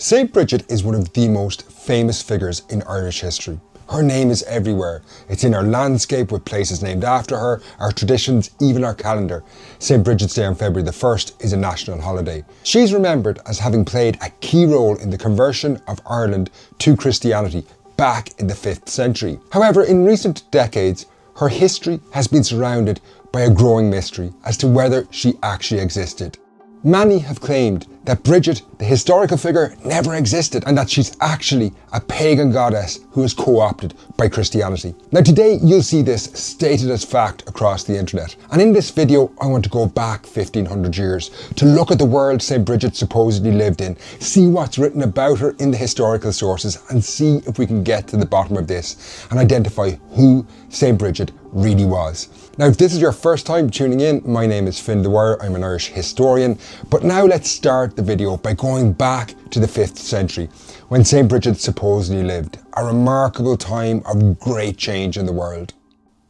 St Brigid is one of the most famous figures in Irish history. Her name is everywhere. It's in our landscape with places named after her, our traditions, even our calendar. St Brigid's Day on February the 1st is a national holiday. She's remembered as having played a key role in the conversion of Ireland to Christianity back in the 5th century. However, in recent decades, her history has been surrounded by a growing mystery as to whether she actually existed. Many have claimed that Bridget, the historical figure, never existed and that she's actually a pagan goddess who was co-opted by Christianity. Now today you'll see this stated as fact across the internet, and in this video I want to go back 1500 years to look at the world St Brigid supposedly lived in, see what's written about her in the historical sources, and see if we can get to the bottom of this and identify who St Brigid really was. Now if this is your first time tuning in, my name is Fin Dwyer, I'm an Irish historian, but now let's start the video by going back to the 5th century when St Brigid supposedly lived, a remarkable time of great change in the world.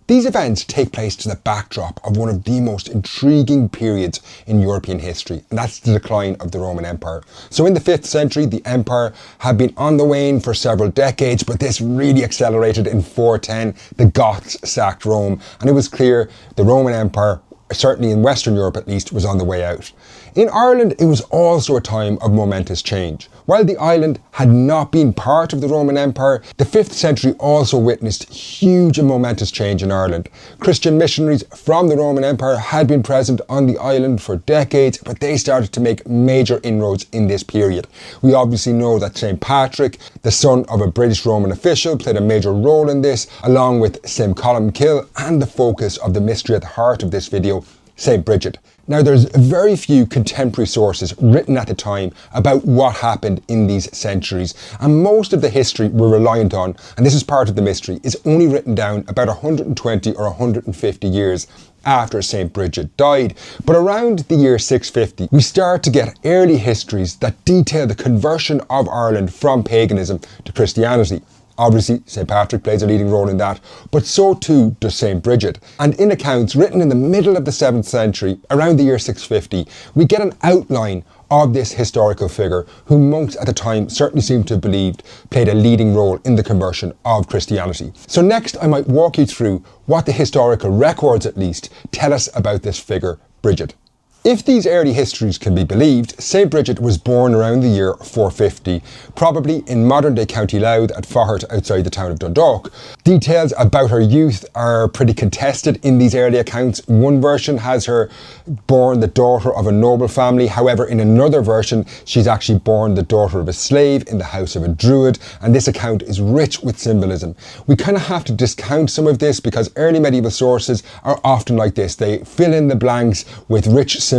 These events take place to the backdrop of one of the most intriguing periods in European history, and that's the decline of the Roman Empire. So in the 5th century, the empire had been on the wane for several decades, but this really accelerated in 410. The Goths sacked Rome, and it was clear the Roman Empire, certainly in Western Europe at least, was on the way out. In Ireland, it was also a time of momentous change. While the island had not been part of the Roman Empire, the 5th century also witnessed huge and momentous change in Ireland. Christian missionaries from the Roman Empire had been present on the island for decades, but they started to make major inroads in this period. We obviously know that St Patrick, the son of a British Roman official, played a major role in this, along with St Columkill and the focus of the mystery at the heart of this video, St Brigid. Now there's very few contemporary sources written at the time about what happened in these centuries, and most of the history we're reliant on, and this is part of the mystery, is only written down about 120 or 150 years after St Brigid died. But around the year 650 we start to get early histories that detail the conversion of Ireland from paganism to Christianity. Obviously, St Patrick plays a leading role in that, but so too does St Brigid. And in accounts written in the middle of the 7th century, around the year 650, we get an outline of this historical figure who monks at the time certainly seem to have believed played a leading role in the conversion of Christianity. So next I might walk you through what the historical records at least tell us about this figure, Bridget. If these early histories can be believed, St Brigid was born around the year 450, probably in modern-day County Louth at Faughart outside the town of Dundalk. Details about her youth are pretty contested in these early accounts. One version has her born the daughter of a noble family, however in another version she's actually born the daughter of a slave in the house of a druid, and this account is rich with symbolism. We kind of have to discount some of this because early medieval sources are often like this. They fill in the blanks with rich symbolism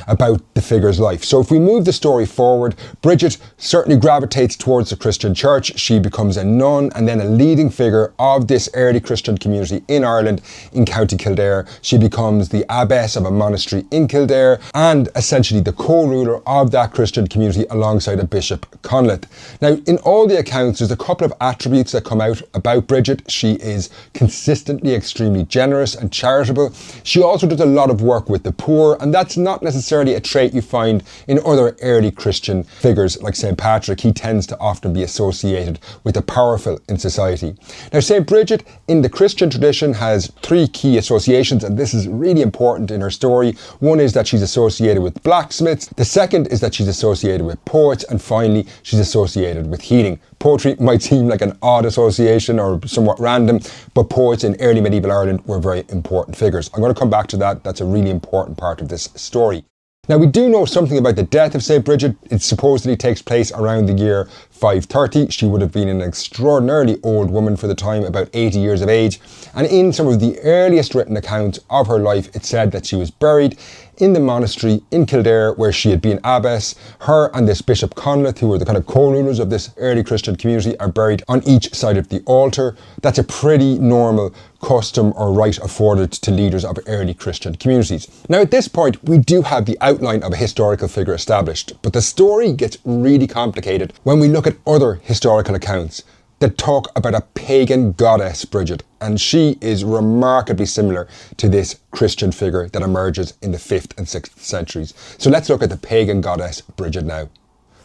about the figure's life. So if we move the story forward, Bridget certainly gravitates towards the Christian church. She becomes a nun and then a leading figure of this early Christian community in Ireland in County Kildare. She becomes the abbess of a monastery in Kildare and essentially the co-ruler of that Christian community alongside a Bishop Conleth. Now in all the accounts there's a couple of attributes that come out about Bridget. She is consistently extremely generous and charitable. She also does a lot of work with the poor, and that's not necessarily a trait you find in other early Christian figures like St Patrick. He tends to often be associated with the powerful in society. Now St Brigid in the Christian tradition has three key associations, and this is really important in her story. One is that she's associated with blacksmiths, the second is that she's associated with poets, and finally she's associated with healing. Poetry might seem like an odd association or somewhat random, but poets in early medieval Ireland were very important figures. I'm going to come back to that. That's a really important part of this story. Now we do know something about the death of St Brigid. It supposedly takes place around the year 530. She would have been an extraordinarily old woman for the time, about 80 years of age. And in some of the earliest written accounts of her life, it said that she was buried in the monastery in Kildare where she had been abbess. Her and this Bishop Conleth, who were the kind of co-rulers of this early Christian community, are buried on each side of the altar. That's a pretty normal custom or right afforded to leaders of early Christian communities. Now at this point we do have the outline of a historical figure established, but the story gets really complicated when we look at other historical accounts that talk about a pagan goddess, Bridget, and she is remarkably similar to this Christian figure that emerges in the 5th and 6th centuries. So let's look at the pagan goddess Bridget now.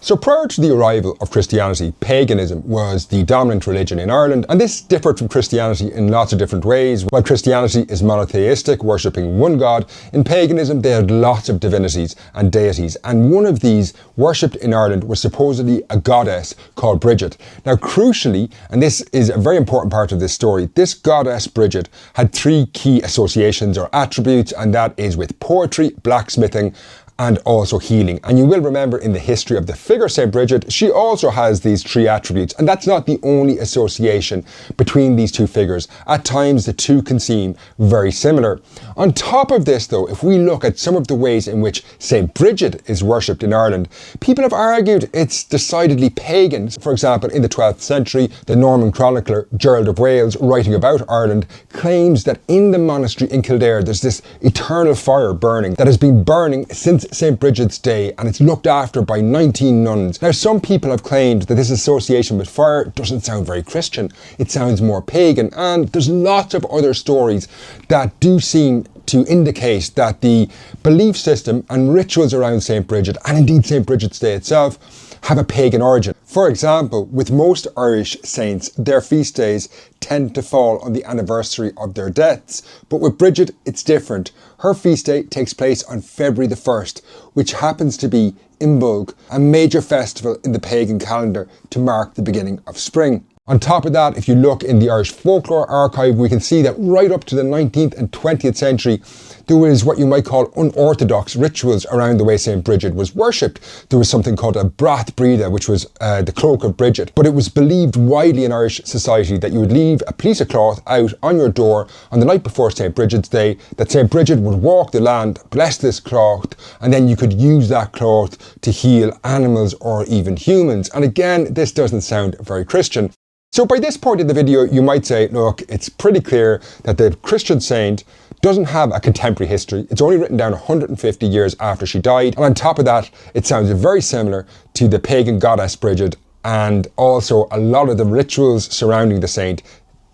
So prior to the arrival of Christianity, paganism was the dominant religion in Ireland, and this differed from Christianity in lots of different ways. While Christianity is monotheistic, worshipping one god, in paganism they had lots of divinities and deities, and one of these worshipped in Ireland was supposedly a goddess called Bridget. Now crucially, and this is a very important part of this story, this goddess Bridget had three key associations or attributes, and that is with poetry, blacksmithing, and also healing. And you will remember in the history of the figure St Brigid, she also has these three attributes, and that's not the only association between these two figures. At times the two can seem very similar. On top of this though, if we look at some of the ways in which St Brigid is worshipped in Ireland, people have argued it's decidedly pagan. For example, in the 12th century, the Norman chronicler Gerald of Wales, writing about Ireland, claims that in the monastery in Kildare there's this eternal fire burning that has been burning since St Brigid's day, and it's looked after by 19 nuns. Now some people have claimed that this association with fire doesn't sound very Christian, it sounds more pagan, and there's lots of other stories that do seem to indicate that the belief system and rituals around St Brigid, and indeed St Brigid's Day itself, have a pagan origin. For example, with most Irish saints, their feast days tend to fall on the anniversary of their deaths. But with Bridget, it's different. Her feast day takes place on February the 1st, which happens to be Imbolg, a major festival in the pagan calendar to mark the beginning of spring. On top of that, if you look in the Irish folklore archive, we can see that right up to the 19th and 20th century, there was what you might call unorthodox rituals around the way St Brigid was worshipped. There was something called a brath brida, which was the cloak of Bridget. But it was believed widely in Irish society that you would leave a piece of cloth out on your door on the night before St Brigid's Day, that St Brigid would walk the land, bless this cloth, and then you could use that cloth to heal animals or even humans. And again, this doesn't sound very Christian. So by this point in the video, you might say, look, it's pretty clear that the Christian saint doesn't have a contemporary history. It's only written down 150 years after she died. And on top of that, it sounds very similar to the pagan goddess Bridget. And also a lot of the rituals surrounding the saint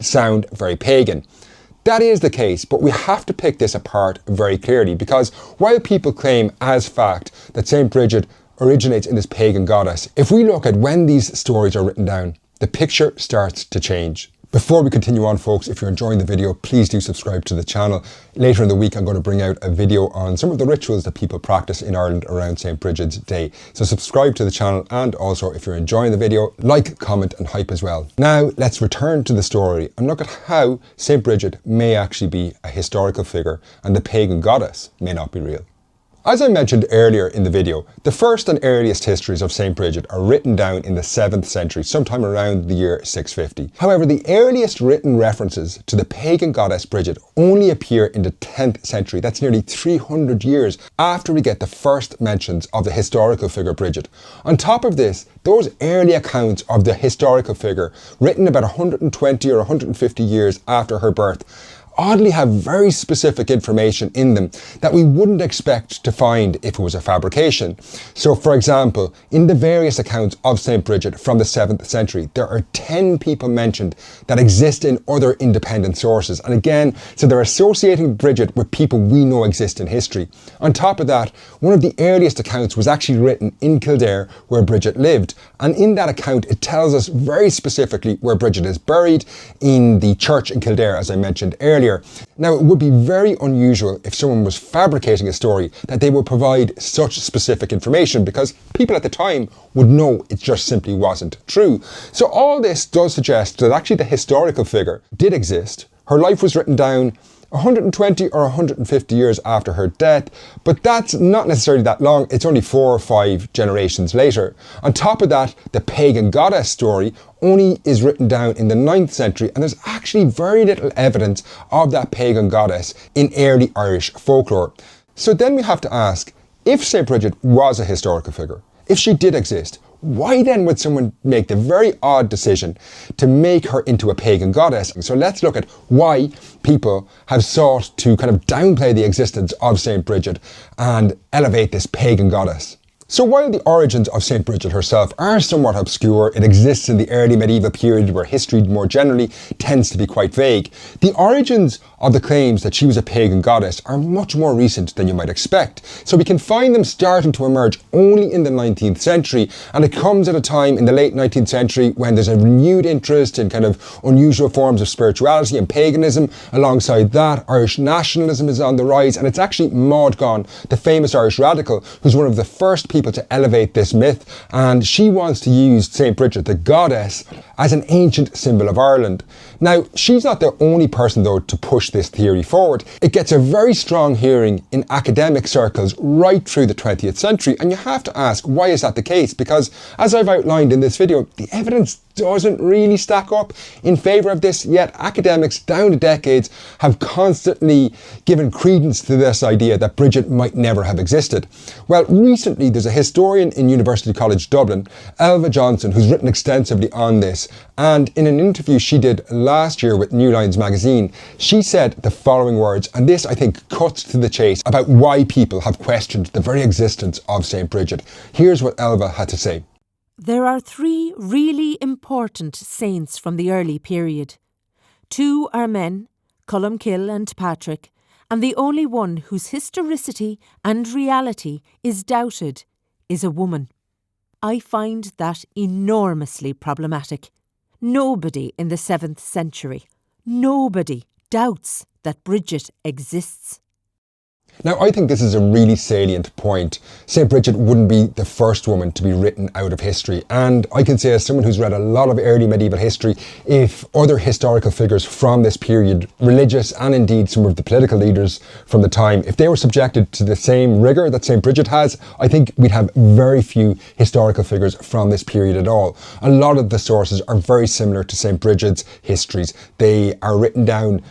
sound very pagan. That is the case, but we have to pick this apart very clearly, because while people claim as fact that St Brigid originates in this pagan goddess, if we look at when these stories are written down, the picture starts to change. Before we continue on, folks, if you're enjoying the video, please do subscribe to the channel. Later in the week, I'm going to bring out a video on some of the rituals that people practice in Ireland around St Brigid's Day. So subscribe to the channel, and also if you're enjoying the video, like, comment and hype as well. Now let's return to the story and look at how St Brigid may actually be a historical figure and the pagan goddess may not be real. As I mentioned earlier in the video, the first and earliest histories of St Brigid are written down in the 7th century, sometime around the year 650. However, the earliest written references to the pagan goddess Bridget only appear in the 10th century. That's nearly 300 years after we get the first mentions of the historical figure Bridget. On top of this, those early accounts of the historical figure, written about 120 or 150 years after her birth, oddly have very specific information in them that we wouldn't expect to find if it was a fabrication. So for example, in the various accounts of St Brigid from the 7th century, there are 10 people mentioned that exist in other independent sources. And again, so they're associating Bridget with people we know exist in history. On top of that, one of the earliest accounts was actually written in Kildare, where Bridget lived. And in that account, it tells us very specifically where Bridget is buried, in the church in Kildare, as I mentioned earlier. Now, it would be very unusual if someone was fabricating a story that they would provide such specific information, because people at the time would know it just simply wasn't true. So all this does suggest that actually the historical figure did exist. Her life was written down 120 or 150 years after her death, but that's not necessarily that long. It's only 4 or 5 generations later. On top of that, the pagan goddess story only is written down in the 9th century, and there's actually very little evidence of that pagan goddess in early Irish folklore. So then we have to ask, if St Brigid was a historical figure, if she did exist, why then would someone make the very odd decision to make her into a pagan goddess? So let's look at why people have sought to kind of downplay the existence of St Brigid and elevate this pagan goddess. So while the origins of St Brigid herself are somewhat obscure, it exists in the early medieval period where history more generally tends to be quite vague, the origins of the claims that she was a pagan goddess are much more recent than you might expect. So we can find them starting to emerge only in the 19th century, and it comes at a time in the late 19th century when there's a renewed interest in kind of unusual forms of spirituality and paganism. Alongside that, Irish nationalism is on the rise, and it's actually Maud Gonne, the famous Irish radical, who's one of the first people to elevate this myth, and she wants to use St Brigid, the goddess, as an ancient symbol of Ireland. Now, she's not the only person though to push this theory forward. It gets a very strong hearing in academic circles right through the 20th century, and you have to ask, why is that the case? Because as I've outlined in this video, the evidence doesn't really stack up in favour of this, yet academics down the decades have constantly given credence to this idea that Bridget might never have existed. Well, recently there's a historian in University College Dublin, Elva Johnson, who's written extensively on this, and in an interview she did last year with New Lines magazine, she said the following words, and this I think cuts to the chase about why people have questioned the very existence of St Brigid. Here's what Elva had to say. There are 3 really important saints from the early period. 2 are men, Columkill and Patrick, and the only one whose historicity and reality is doubted is a woman. I find that enormously problematic. Nobody in the 7th century, nobody doubts that Bridget exists. Now, I think this is a really salient point. St Brigid wouldn't be the first woman to be written out of history, and I can say as someone who's read a lot of early medieval history, if other historical figures from this period, religious and indeed some of the political leaders from the time, if they were subjected to the same rigour that St Brigid has, I think we'd have very few historical figures from this period at all. A lot of the sources are very similar to St Brigid's histories. They are written down,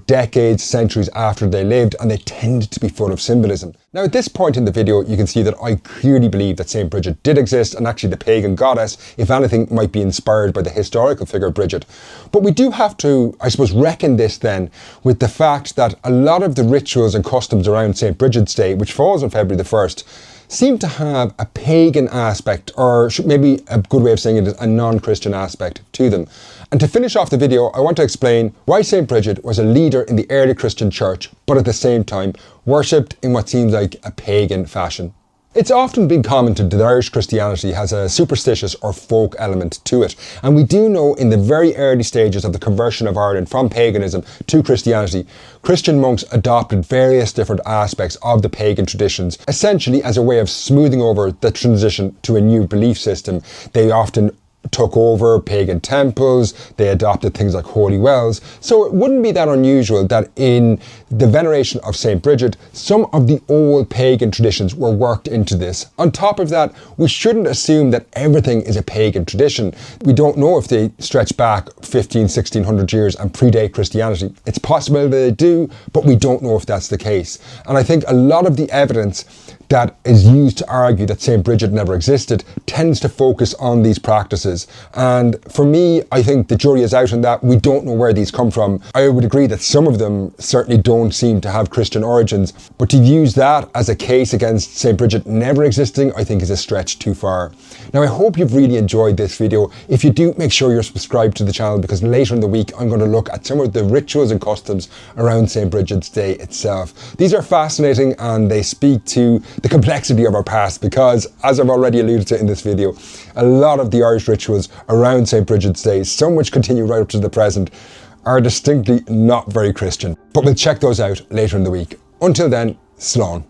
decades, centuries after they lived, and they tend to be full of symbolism. Now at this point in the video you can see that I clearly believe that St Brigid did exist, and actually the pagan goddess, if anything, might be inspired by the historical figure Bridget. But we do have to, I suppose, reckon this then with the fact that a lot of the rituals and customs around St Brigid's Day, which falls on February the 1st, seem to have a pagan aspect, or maybe a good way of saying it is a non-Christian aspect to them. And to finish off the video, I want to explain why St Brigid was a leader in the early Christian church, but at the same time worshipped in what seems like a pagan fashion. It's often been commented that Irish Christianity has a superstitious or folk element to it, and we do know in the very early stages of the conversion of Ireland from paganism to Christianity, Christian monks adopted various different aspects of the pagan traditions, essentially as a way of smoothing over the transition to a new belief system. They often took over pagan temples, they adopted things like holy wells, so it wouldn't be that unusual that in the veneration of St Brigid, some of the old pagan traditions were worked into this. On top of that, we shouldn't assume that everything is a pagan tradition. We don't know if they stretch back 1600 years and predate Christianity. It's possible that they do, but we don't know if that's the case. And I think a lot of the evidence that is used to argue that St Brigid never existed tends to focus on these practices. And for me, I think the jury is out on that. We don't know where these come from. I would agree that some of them certainly don't seem to have Christian origins, but to use that as a case against St Brigid never existing, I think is a stretch too far. Now, I hope you've really enjoyed this video. If you do, make sure you're subscribed to the channel, because later in the week, I'm going to look at some of the rituals and customs around St Brigid's Day itself. These are fascinating and they speak to the complexity of our past, because as I've already alluded to in this video, a lot of the Irish rituals around St Brigid's Day, some which continue right up to the present, are distinctly not very Christian. But we'll check those out later in the week. Until then, slán.